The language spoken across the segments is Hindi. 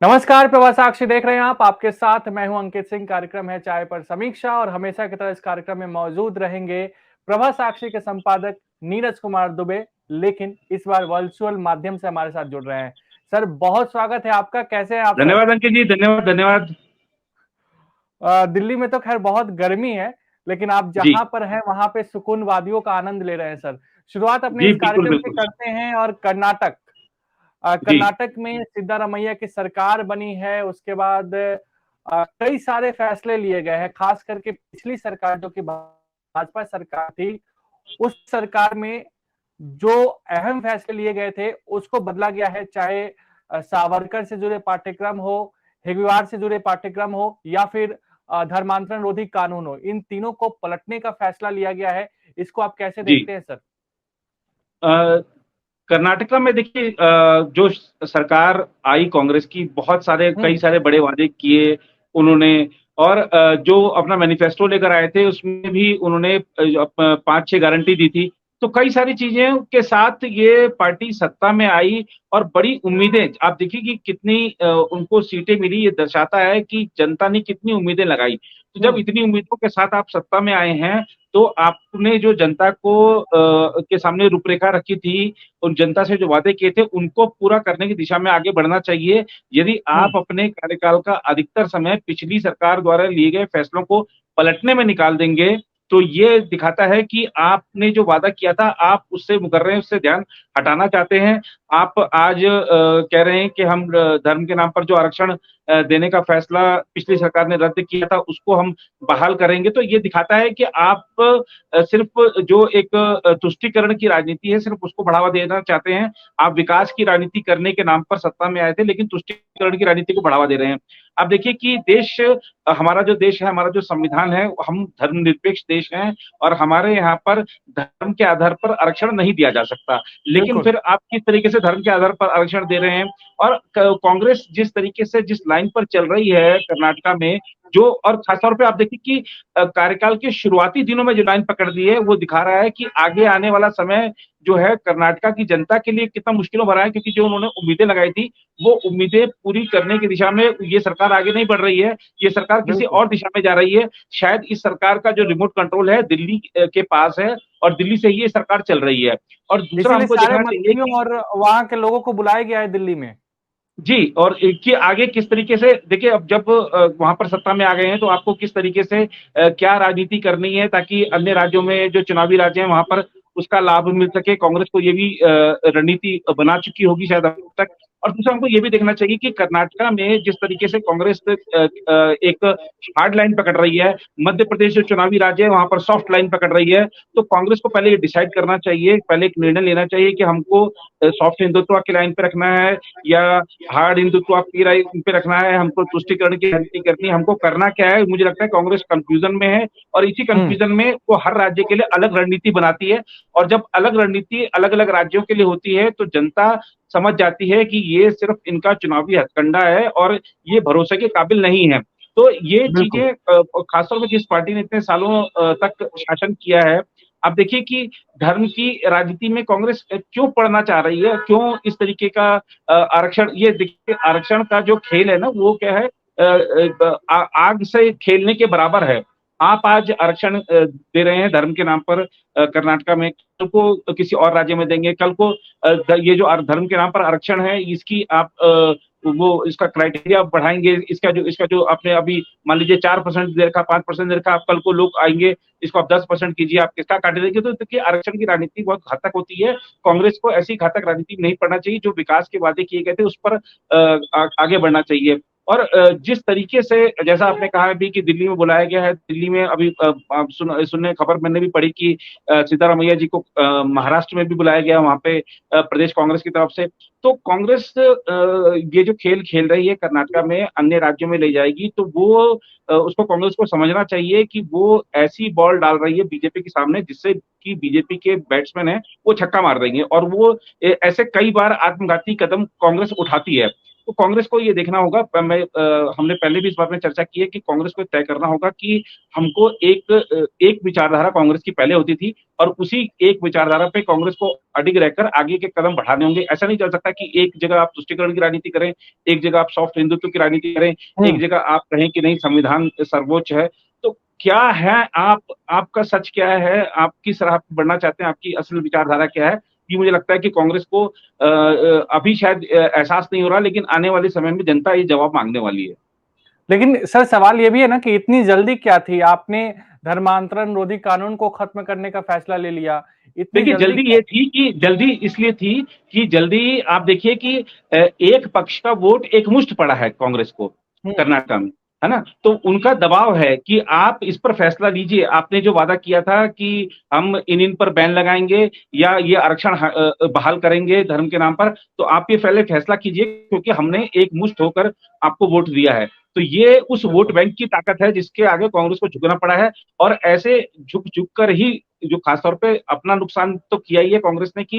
नमस्कार, प्रवास साक्षी देख रहे हैं आप। आपके साथ मैं हूं अंकित सिंह। कार्यक्रम है चाय पर समीक्षा और हमेशा की तरह इस कार्यक्रम में मौजूद रहेंगे प्रभा साक्षी के संपादक नीरज कुमार दुबे, लेकिन इस बार वर्चुअल माध्यम से हमारे साथ जुड़ रहे हैं। सर, बहुत स्वागत है आपका। कैसे हैं आप सर? धन्यवाद अंकित जी। धन्यवाद धन्यवाद। दिल्ली में तो खैर बहुत गर्मी है, लेकिन आप जी जहां पर हैं वहां पे सुकून वादियों का आनंद ले रहे हैं सर। शुरुआत अपने जी, इस बिल्कुल कार्यक्रम से बिल्कुल। करते हैं और जी कर्नाटक में सिद्धारमैया की सरकार बनी है। उसके बाद कई सारे फैसले लिए गए हैं, खास करके पिछली सरकार जो कि भाजपा सरकार थी, उस सरकार में जो अहम फैसले लिए गए थे उसको बदला गया है। चाहे सावरकर से जुड़े पाठ्यक्रम हो, हेगवार से जुड़े पाठ्यक्रम हो या फिर धर्मांतरण रोधी कानून हो, इन तीनों को पलटने का फैसला लिया गया है। इसको आप कैसे जी। देखते हैं सर? कर्नाटका में देखिए, जो सरकार आई कांग्रेस की, बहुत सारे कई हम्म। सारे बड़े वादे किए उन्होंने। और जो अपना मैनिफेस्टो लेकर आए थे उसमें भी उन्होंने 5-6 गारंटी दी थी। तो कई सारी चीजें के साथ ये पार्टी सत्ता में आई और बड़ी उम्मीदें, आप देखिए कि कितनी उनको सीटें मिली। ये दर्शाता है कि जनता ने कितनी उम्मीदें लगाई। तो जब हम्म। इतनी उम्मीदों के साथ आप सत्ता में आए हैं, तो आपने जो जनता को के सामने रूपरेखा रखी थी, उन जनता से जो वादे किए थे उनको पूरा करने की दिशा में आगे बढ़ना चाहिए। यदि हम्म। आप अपने कार्यकाल का अधिकतर समय पिछली सरकार द्वारा लिए गए फैसलों को पलटने में निकाल देंगे, तो ये दिखाता है कि आपने जो वादा किया था आप उससे मुकर रहे हैं, उससे ध्यान हटाना चाहते हैं। आप आज कह रहे हैं कि हम धर्म के नाम पर जो आरक्षण देने का फैसला पिछली सरकार ने रद्द किया था उसको हम बहाल करेंगे। तो ये दिखाता है कि आप सिर्फ जो एक तुष्टीकरण की राजनीति है, सिर्फ उसको बढ़ावा देना चाहते हैं। आप विकास की राजनीति करने के नाम पर सत्ता में आए थे, लेकिन तुष्टीकरण की राजनीति को बढ़ावा दे रहे हैं। आप देखिए कि हमारा जो देश है, हमारा जो संविधान है, हम धर्मनिरपेक्ष देश हैं और हमारे यहाँ पर धर्म के आधार पर आरक्षण नहीं दिया जा सकता। लेकिन बिल्कुल। फिर आप किस तरीके से धर्म के आधार पर आरक्षण दे रहे हैं? और कांग्रेस जिस तरीके से जिस लाइन पर चल रही है कर्नाटका में, जो और खासतौर पे आप देखिए कि कार्यकाल के शुरुआती दिनों में जो लाइन पकड़ ली है, वो दिखा रहा है कि आगे आने वाला समय जो है कर्नाटका की जनता के लिए कितना मुश्किलों भरा है, क्योंकि जो उन्होंने उम्मीदें लगाई थी वो उम्मीदें पूरी करने की दिशा में ये सरकार आगे नहीं बढ़ रही है। ये सरकार किसी बिल्कुल। और दिशा में जा रही है। शायद इस सरकार का जो रिमोट कंट्रोल है दिल्ली के पास है और दिल्ली से ही ये सरकार चल रही है। और दूसरा इसीलिए हमको सारे देखना चाहिए मंत्रियों कि और वहां के लोगों को बुलाया गया है दिल्ली में। जी, और कि आगे किस तरीके से देखिए, अब जब वहां पर सत्ता में आ गए हैं तो आपको किस तरीके से क्या राजनीति करनी है ताकि अन्य राज्यों में जो चुनावी राज्य हैं वहां पर उसका लाभ मिल सके। कांग्रेस को ये भी रणनीति बना चुकी होगी शायद अब तक। और दूसरा हमको ये भी देखना चाहिए कि कर्नाटका में जिस तरीके से कांग्रेस एक हार्ड लाइन पकड़ रही है, मध्य प्रदेश जो चुनावी राज्य है वहां पर सॉफ्ट लाइन पकड़ रही है। तो कांग्रेस को पहले ये डिसाइड करना चाहिए, पहले एक निर्णय लेना चाहिए कि हमको सॉफ्ट हिंदुत्व की लाइन पे रखना है या हार्ड हिंदुत्व की लाइन पे रखना है, हमको तुष्टिकरण की राजनीति करनी है, हमको करना क्या है। मुझे लगता है कांग्रेस कंफ्यूजन में है और इसी हम्म। कंफ्यूजन में वो हर राज्य के लिए अलग रणनीति बनाती है। और जब अलग रणनीति अलग अलग राज्यों के लिए होती है तो जनता समझ जाती है कि ये सिर्फ इनका चुनावी हथकंडा है और ये भरोसे के काबिल नहीं है। तो ये बिल्कुल। चीजें खासतौर पर जिस पार्टी ने इतने सालों तक शासन किया है, आप देखिए कि धर्म की राजनीति में कांग्रेस क्यों पड़ना चाह रही है, क्यों इस तरीके का आरक्षण। ये देखिए, आरक्षण का जो खेल है ना वो क्या है, आग से खेलने के बराबर है। आप आज आरक्षण दे रहे हैं धर्म के नाम पर कर्नाटका में, कल को किसी और राज्य में देंगे, कल को ये जो धर्म के नाम पर आरक्षण है इसकी आप वो इसका क्राइटेरिया बढ़ाएंगे। इसका जो आपने अभी मान लीजिए 4% दे रखा, 5% दे रखा, आप कल को लोग आएंगे इसको आप 10% कीजिए, आप किसका काटे देंगे। तो देखिए, आरक्षण की राजनीति बहुत घातक होती है। कांग्रेस को ऐसी घातक राजनीति नहीं पड़ना चाहिए। जो विकास के वादे किए गए थे उस पर आगे बढ़ना चाहिए। और जिस तरीके से जैसा आपने कहा भी कि दिल्ली में बुलाया गया है, दिल्ली में अभी आप सुनने खबर मैंने भी पढ़ी कि सिद्धारमैया जी को महाराष्ट्र में भी बुलाया गया, वहां पे प्रदेश कांग्रेस की तरफ से। तो कांग्रेस ये जो खेल खेल रही है कर्नाटका में अन्य राज्यों में ले जाएगी, तो वो उसको कांग्रेस को समझना चाहिए कि वो ऐसी बॉल डाल रही है बीजेपी के सामने जिससे कि बीजेपी के बैट्समैन है वो छक्का मार देंगे। और वो ऐसे कई बार आत्मघाती कदम कांग्रेस उठाती है। तो कांग्रेस को ये देखना होगा, हमने पहले भी इस बारे में चर्चा की है कि कांग्रेस को तय करना होगा कि हमको एक विचारधारा कांग्रेस की पहले होती थी और उसी एक विचारधारा पे कांग्रेस को अडिग रहकर आगे के कदम बढ़ाने होंगे। ऐसा नहीं चल सकता कि एक जगह आप तुष्टीकरण की राजनीति करें, एक जगह आप सॉफ्ट हिंदुत्व की राजनीति करें, एक जगह आप कहें कि नहीं संविधान सर्वोच्च है। तो क्या है, आपका सच क्या है, आप किस राह पर बढ़ना चाहते हैं, आपकी असल विचारधारा क्या है? ये मुझे लगता है कि कांग्रेस को अभी शायद एहसास नहीं हो रहा, लेकिन आने वाले समय में जनता ये जवाब मांगने वाली है। लेकिन सर सवाल ये भी है ना कि इतनी जल्दी क्या थी, आपने धर्मांतरण रोधी कानून को खत्म करने का फैसला ले लिया, इतनी देखिए जल्दी जल्दी क्या? ये थी कि जल्दी इसलिए थी कि जल्दी आप देखिए कि एक पक्ष का वोट एकमुश्त पड़ा है कांग्रेस को कर्नाटक में, है ना? तो उनका दबाव है कि आप इस पर फैसला लीजिए। आपने जो वादा किया था कि हम इन पर बैन लगाएंगे या ये आरक्षण बहाल करेंगे धर्म के नाम पर, तो आप ये पहले फैसला कीजिए, क्योंकि हमने एकमुश्त होकर आपको वोट दिया है। तो ये उस वोट बैंक की ताकत है जिसके आगे कांग्रेस को झुकना पड़ा है, और ऐसे झुक झुक कर ही, जो खासतौर पे अपना नुकसान तो किया ही है कांग्रेस ने कि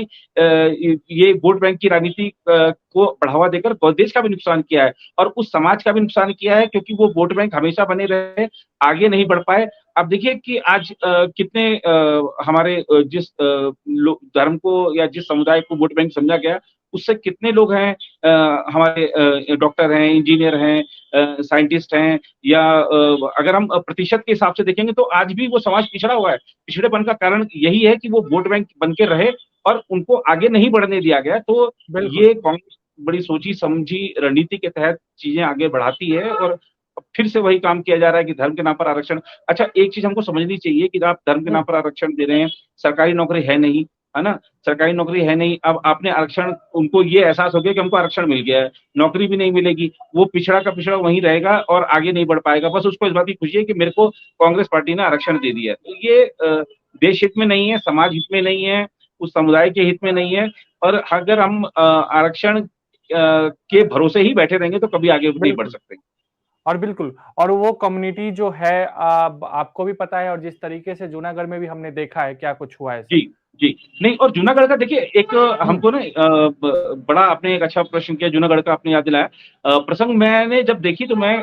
ये वोट बैंक की राजनीति को बढ़ावा देकर देश का भी नुकसान किया है और उस समाज का भी नुकसान किया है, क्योंकि वो वोट बैंक हमेशा बने रहे, आगे नहीं बढ़ पाए। अब देखिए कि आज कितने हमारे जिस धर्म को या जिस समुदाय को वोट बैंक समझा गया, उससे कितने लोग हैं, हमारे डॉक्टर हैं, इंजीनियर हैं, साइंटिस्ट हैं, या अगर हम प्रतिशत के हिसाब से देखेंगे तो आज भी वो समाज पिछड़ा हुआ है। पिछड़ेपन का कारण यही है कि वो वोट बैंक बन के रहे और उनको आगे नहीं बढ़ने दिया गया। तो ये कांग्रेस बड़ी सोची समझी रणनीति के तहत चीजें आगे बढ़ाती है, और फिर से वही काम किया जा रहा है कि धर्म के नाम पर आरक्षण। अच्छा, एक चीज हमको समझनी चाहिए कि आप धर्म के नाम पर आरक्षण दे रहे हैं, सरकारी नौकरी है नहीं, है ना? सरकारी नौकरी है नहीं, अब आपने आरक्षण, उनको ये एहसास हो गया कि हमको आरक्षण मिल गया है, नौकरी भी नहीं मिलेगी, वो पिछड़ा का पिछड़ा वहीं रहेगा और आगे नहीं बढ़ पाएगा। बस उसको इस बात की खुशी है कि मेरे को कांग्रेस पार्टी ने आरक्षण दे दिया है। तो ये देश हित में नहीं है, समाज हित में नहीं है, उस समुदाय के हित में नहीं है। और अगर हम आरक्षण के भरोसे ही बैठे रहेंगे तो कभी आगे नहीं बढ़ सकते। और बिल्कुल, और वो कम्युनिटी जो है, आपको भी पता है, और जिस तरीके से जूनागढ़ में भी हमने देखा है क्या कुछ हुआ है। जी, जी। नहीं, और जूनागढ़ का देखिए एक हमको ना बड़ा आपने एक अच्छा प्रश्न किया, जूनागढ़ का आपने याद दिलाया। प्रसंग मैंने जब देखी तो मैं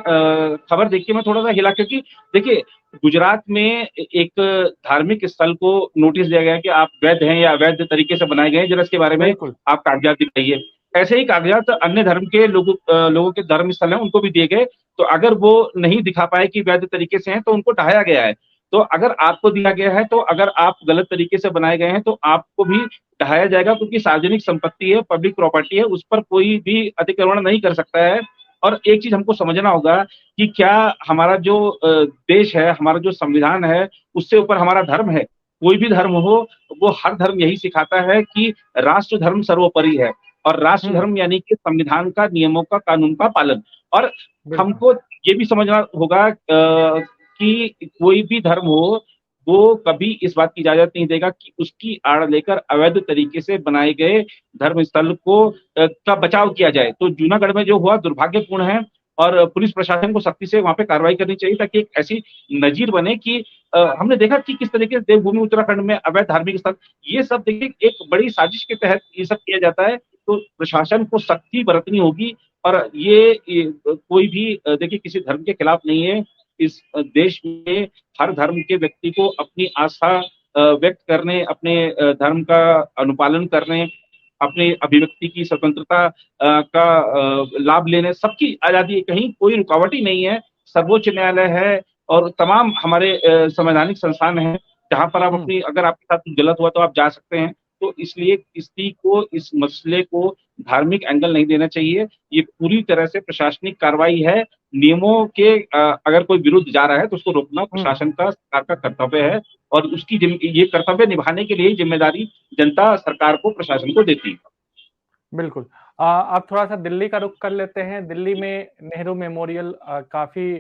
खबर देख के मैं थोड़ा-सा हिला, क्योंकि देखिए गुजरात में एक धार्मिक स्थल को नोटिस दिया गया है कि आप वैध हैं या अवैध तरीके से बनाए गए हैं, ज़रा इसके बारे में आप कागज़ात दिखाइए। ऐसे ही कागज़ात अन्य धर्म के लोगों के धर्म स्थल हैं, उनको भी दिए गए। तो अगर वो नहीं दिखा पाए कि वैध तरीके से हैं, तो उनको ढाया गया है। तो अगर आपको दिया गया है, तो अगर आप गलत तरीके से बनाए गए हैं तो आपको भी ढहाया जाएगा, क्योंकि सार्वजनिक संपत्ति है, पब्लिक प्रॉपर्टी है, उस पर कोई भी अतिक्रमण नहीं कर सकता है। और एक चीज हमको समझना होगा कि क्या हमारा जो देश है, हमारा जो संविधान है, उससे ऊपर हमारा धर्म है। कोई भी धर्म हो, वो हर धर्म यही सिखाता है कि राष्ट्र धर्म सर्वोपरि है, और राष्ट्र धर्म यानी कि संविधान का, नियमों का, कानून का पालन। और हमको ये भी समझना होगा कि कोई भी धर्म हो, वो कभी इस बात की इजाजत नहीं देगा कि उसकी आड़ लेकर अवैध तरीके से बनाए गए धर्म स्थल को का बचाव किया जाए। तो जूनागढ़ में जो हुआ दुर्भाग्यपूर्ण है, और पुलिस प्रशासन को सख्ती से वहां पे कार्रवाई करनी चाहिए, ताकि एक ऐसी नजीर बने कि हमने देखा कि किस तरीके से देवभूमि उत्तराखंड में अवैध धार्मिक स्थल, ये सब देखिए एक बड़ी साजिश के तहत ये सब किया जाता है। तो प्रशासन को सख्ती बरतनी होगी, और ये कोई भी देखिए किसी धर्म के खिलाफ नहीं है। इस देश में हर धर्म के व्यक्ति को अपनी आस्था व्यक्त करने, अपने धर्म का अनुपालन करने, अपने अभिव्यक्ति की स्वतंत्रता का लाभ लेने, सबकी आजादी है, कहीं कोई रुकावट ही नहीं है। सर्वोच्च न्यायालय है और तमाम हमारे संवैधानिक संस्थान हैं, जहां पर आप अपनी, अगर आपके साथ कुछ गलत हुआ तो आप जा सकते हैं। तो इसलिए इस मसले को धार्मिक एंगल नहीं देना चाहिए। ये पूरी तरह से प्रशासनिक कार्रवाई है। नियमों के अगर कोई विरुद्ध जा रहा है तो उसको रोकना प्रशासन का, सरकार का कर्तव्य है, और उसकी ये कर्तव्य निभाने के लिए जिम्मेदारी जनता सरकार को, प्रशासन को देती है। बिल्कुल। अब थोड़ा सा दिल्ली का रुख कर लेते हैं। दिल्ली में नेहरू मेमोरियल काफी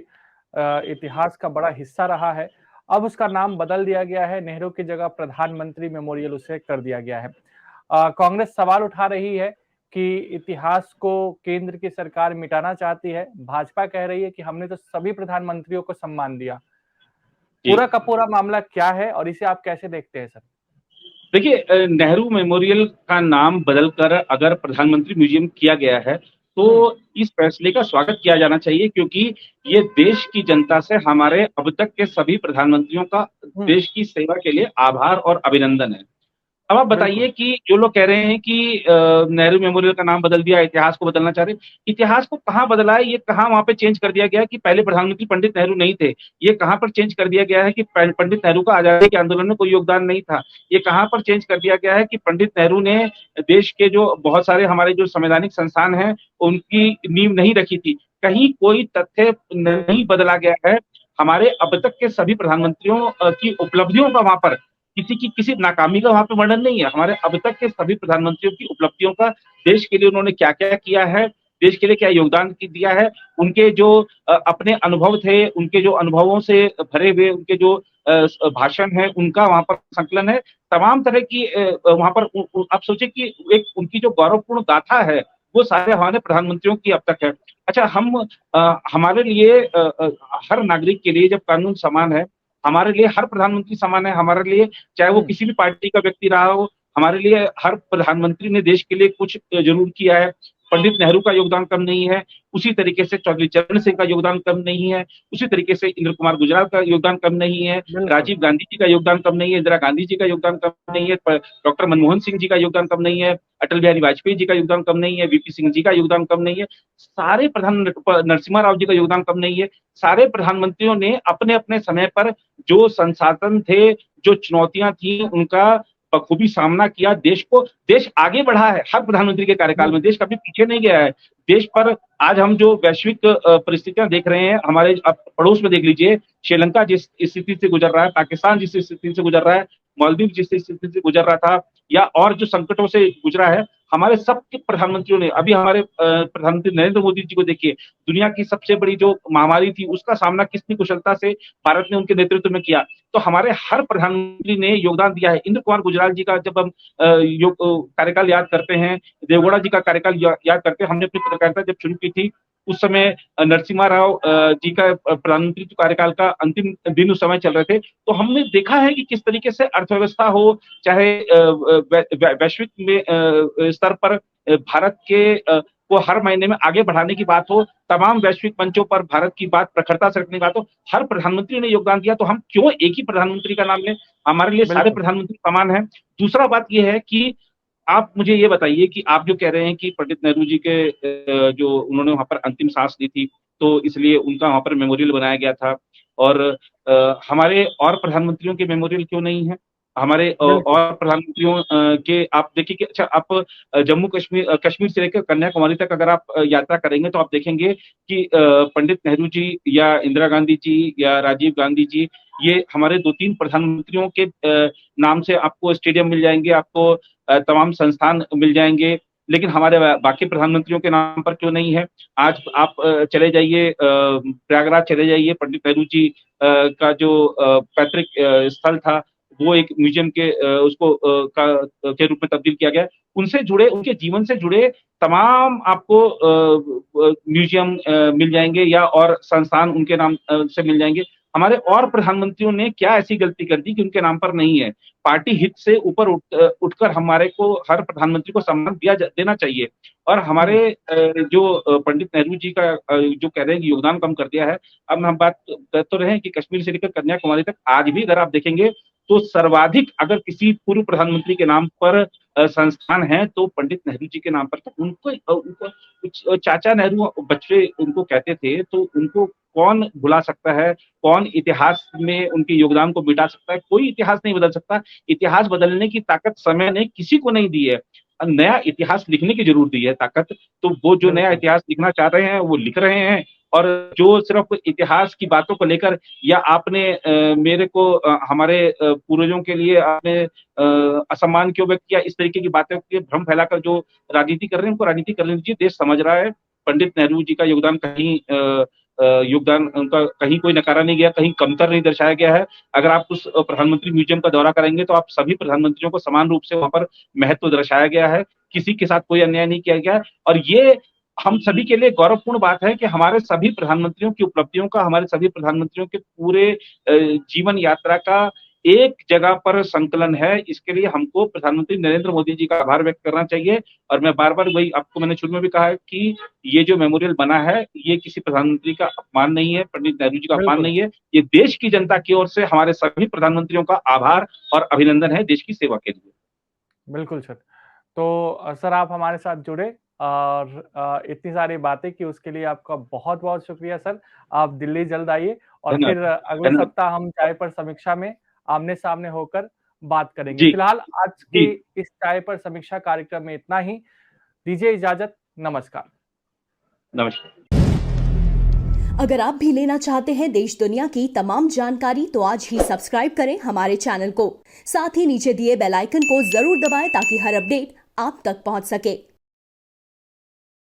इतिहास का बड़ा हिस्सा रहा है। अब उसका नाम बदल दिया गया है, नेहरू की जगह प्रधानमंत्री मेमोरियल उसे कर दिया गया है। कांग्रेस सवाल उठा रही है कि इतिहास को केंद्र की सरकार मिटाना चाहती है। भाजपा कह रही है कि हमने तो सभी प्रधानमंत्रियों को सम्मान दिया। पूरा का पूरा मामला क्या है और इसे आप कैसे देखते हैं सर? देखिए, नेहरू मेमोरियल का नाम बदलकर अगर प्रधानमंत्री म्यूजियम किया गया है, तो इस फैसले का स्वागत किया जाना चाहिए, क्योंकि ये देश की जनता से हमारे अब तक के सभी प्रधानमंत्रियों का देश की सेवा के लिए आभार और अभिनंदन है। अब आप बिल्कुल। बताइए कि जो लोग कह रहे हैं कि नेहरू मेमोरियल का नाम बदल दिया, इतिहास को बदलना चाह रहे हैं। इतिहास को कहाँ बदला है, ये कहाँ वहाँ पे चेंज कर दिया गया है कि पहले प्रधानमंत्री पंडित नेहरू नहीं थे। ये कहाँ पर चेंज कर दिया गया है कि पंडित नेहरू का आजादी के आंदोलन में कोई योगदान नहीं था। ये कहाँ पर चेंज कर दिया गया है कि पंडित नेहरू ने देश के जो बहुत सारे हमारे जो संवैधानिक संस्थान हैं, उनकी नींव नहीं रखी थी। कहीं कोई तथ्य नहीं बदला गया है। हमारे अब तक के सभी प्रधानमंत्रियों की उपलब्धियों का वहाँ पर किसी की किसी नाकामी का वहाँ पे वर्णन नहीं है। हमारे अब तक के सभी प्रधानमंत्रियों की उपलब्धियों का, देश के लिए उन्होंने क्या-क्या किया है, देश के लिए क्या योगदान दिया है, उनके जो अपने अनुभव थे, उनके जो अनुभवों से भरे हुए उनके जो भाषण है, उनका वहाँ पर संकलन है। तमाम तरह की वहाँ पर आप सोचिए कि एक उनकी जो गौरवपूर्ण गाथा है, वो सारे हमारे प्रधानमंत्रियों की अब तक है। अच्छा, हमारे लिए हर नागरिक के लिए जब कानून समान है, हमारे लिए हर प्रधानमंत्री समान है, हमारे लिए चाहे वो किसी भी पार्टी का व्यक्ति रहा हो, हमारे लिए हर प्रधानमंत्री ने देश के लिए कुछ ज़रूर किया है। पंडित नेहरू का योगदान कम नहीं है, उसी तरीके से चौधरी चरण सिंह का योगदान कम नहीं है, उसी तरीके से इंद्र कुमार गुजराल का योगदान कम नहीं है, बिल्कुल। राजीव गांधी जी का योगदान कम नहीं है, इंदिरा गांधी जी का योगदान कम नहीं है, डॉक्टर मनमोहन सिंह जी का योगदान कम नहीं है, अटल बिहारी वाजपेयी जी का योगदान कम नहीं है, वीपी सिंह जी का योगदान कम नहीं है, सारे नरसिम्हा राव जी का योगदान कम नहीं है। सारे प्रधानमंत्रियों ने अपने-अपने समय पर जो संसाधन थे, जो चुनौतियाँ थी, उनका बखूबी सामना किया। देश आगे बढ़ा है, हर प्रधानमंत्री के कार्यकाल में देश कभी पीछे नहीं गया है। देश पर आज हम जो वैश्विक परिस्थितियाँ देख रहे हैं, हमारे आप पड़ोस में देख लीजिए, श्रीलंका जिस स्थिति से गुजर रहा है, पाकिस्तान जिस स्थिति से गुजर रहा है, मालदीव जिस स्थिति से गुजर रहा था, या और जो संकटों से गुजरा है, हमारे सबके प्रधानमंत्रियों ने, अभी हमारे प्रधानमंत्री नरेंद्र मोदी जी को देखिए, दुनिया की सबसे बड़ी जो महामारी थी, उसका सामना कितनी कुशलता से भारत ने उनके नेतृत्व में किया। तो हमारे हर प्रधानमंत्री ने योगदान दिया है। इंद्र कुमार गुजराल जी का जब हम कार्यकाल याद करते हैं, देवगौड़ा जी का कार्यकाल याद करते हैं, हमने अपनी पत्रकारिता जब शुरू की थी, उस समय नरसिम्हा राव जी का प्रधानमंत्री कार्यकाल का अंतिम दिन उस समय चल रहे थे। तो हमने देखा है कि किस तरीके से अर्थव्यवस्था हो, चाहे वैश्विक में स्तर पर भारत के को हर महीने में आगे बढ़ाने की बात हो, तमाम वैश्विक मंचों पर भारत की बात प्रखरता से रखने की बात हो, हर प्रधानमंत्री ने योगदान दिया। तो हम क्यों एक ही प्रधानमंत्री का नाम लें? हमारे लिए सारे बिल्कुल। प्रधानमंत्री समान हैं। दूसरा बात ये है कि आप मुझे ये बताइए कि आप जो कह रहे हैं कि पंडित नेहरू जी के जो उन्होंने वहाँ पर अंतिम सांस ली थी, तो इसलिए उनका वहाँ पर मेमोरियल बनाया गया था, और हमारे और प्रधानमंत्रियों के मेमोरियल क्यों नहीं है? हमारे बिल्कुल। और प्रधानमंत्रियों के आप देखिए कि अच्छा, आप जम्मू कश्मीर कश्मीर से लेकर कन्याकुमारी तक अगर आप यात्रा करेंगे, तो आप देखेंगे कि पंडित नेहरू जी या इंदिरा गांधी जी या राजीव गांधी जी, ये हमारे 2-3 प्रधानमंत्रियों के नाम से आपको स्टेडियम मिल जाएँगे, आपको तमाम संस्थान मिल जाएँगे, लेकिन हमारे बाकी प्रधानमंत्रियों के नाम पर क्यों नहीं है? आज आप चले जाइए, प्रयागराज चले जाइए, पंडित नेहरू जी का जो पैतृक स्थल था, वो एक म्यूज़ियम के उसको के रूप में तब्दील किया गया है। उनसे जुड़े, उनके जीवन से जुड़े तमाम आपको म्यूज़ियम मिल जाएँगे, या और संस्थान उनके नाम से मिल जाएँगे। हमारे और प्रधानमंत्रियों ने क्या ऐसी गलती कर दी कि उनके नाम पर नहीं है? पार्टी हित से ऊपर उठकर हमारे को हर प्रधानमंत्री को सम्मान देना चाहिए। और हमारे जो पंडित नेहरू जी का जो कह रहे हैं कि योगदान कम कर दिया है, अब हम बात कर तो रहे हैं कि कश्मीर से लेकर कन्याकुमारी तक आज भी अगर आप देखेंगे, तो सर्वाधिक अगर किसी पूर्व प्रधानमंत्री के नाम पर संस्थान है, तो पंडित नेहरू जी के नाम पर। तो उनको चाचा नेहरू बच्चे उनको कहते थे, तो उनको कौन भुला सकता है? कौन इतिहास में उनके योगदान को मिटा सकता है? कोई इतिहास नहीं बदल सकता। इतिहास बदलने की ताकत समय ने किसी को नहीं दी है। नया इतिहास लिखने की ज़रूर दी है ताकत। तो वो जो नया बिल्कुल। इतिहास लिखना चाह रहे हैं, वो लिख रहे हैं। और जो सिर्फ़ इतिहास की बातों को लेकर, या आपने मेरे को हमारे पूर्वजों के लिए आपने असम्मान क्यों व्यक्त किया, इस तरीके की बातों के भ्रम फैलाकर जो राजनीति कर रहे हैं, उनको राजनीति करने दीजिए। देश समझ रहा है, पंडित नेहरू जी का योगदान कहीं योगदान उनका कहीं कोई नकारा नहीं गया, कहीं कमतर नहीं दर्शाया गया है। अगर आप उस प्रधानमंत्री म्यूज़ियम का दौरा करेंगे, तो आप सभी प्रधानमंत्रियों को समान रूप से वहाँ पर महत्व दर्शाया गया है। किसी के साथ कोई अन्याय नहीं किया गया है, और ये हम सभी के लिए गौरवपूर्ण बात है कि हमारे सभी प्रधानमंत्रियों की उपलब्धियों का, हमारे सभी प्रधानमंत्रियों के पूरे जीवन यात्रा का एक जगह पर संकलन है, इसके लिए हमको प्रधानमंत्री नरेंद्र मोदी जी का आभार व्यक्त करना चाहिए। और मैं बार-बार वही आपको मैंने शुरू में भी कहा है कि ये जो मेमोरियल बना है, ये किसी प्रधानमंत्री का अपमान नहीं है, पंडित नेहरू जी का अपमान बिल्कुल, नहीं है। ये देश की जनता की ओर से हमारे सभी प्रधानमंत्रियों का आभार और अभिनंदन है देश की सेवा के लिए। बिल्कुल सर। तो सर आप हमारे साथ जुड़े और इतनी सारी बातें की उसके लिए आपका बहुत-बहुत शुक्रिया सर। आप दिल्ली जल्द आइए और धन्यवाद, फिर अगले धन्यवाद। सप्ताह हम चाय पर समीक्षा में आमने-सामने होकर बात करेंगे। जी, फिलहाल आज के जी, इस चाय पर समीक्षा कार्यक्रम में इतना ही। दीजिए इजाज़त, नमस्कार। नमस्कार। अगर आप भी लेना चाहते हैं देश दुनिया की तमाम जानकारी तो आज ही सब्सक्राइब करें हमारे चैनल को। साथ ही नीचे दिए बेल आइकन को जरूर दबाएं ताकि हर अपडेट आप तक पहुंच सके।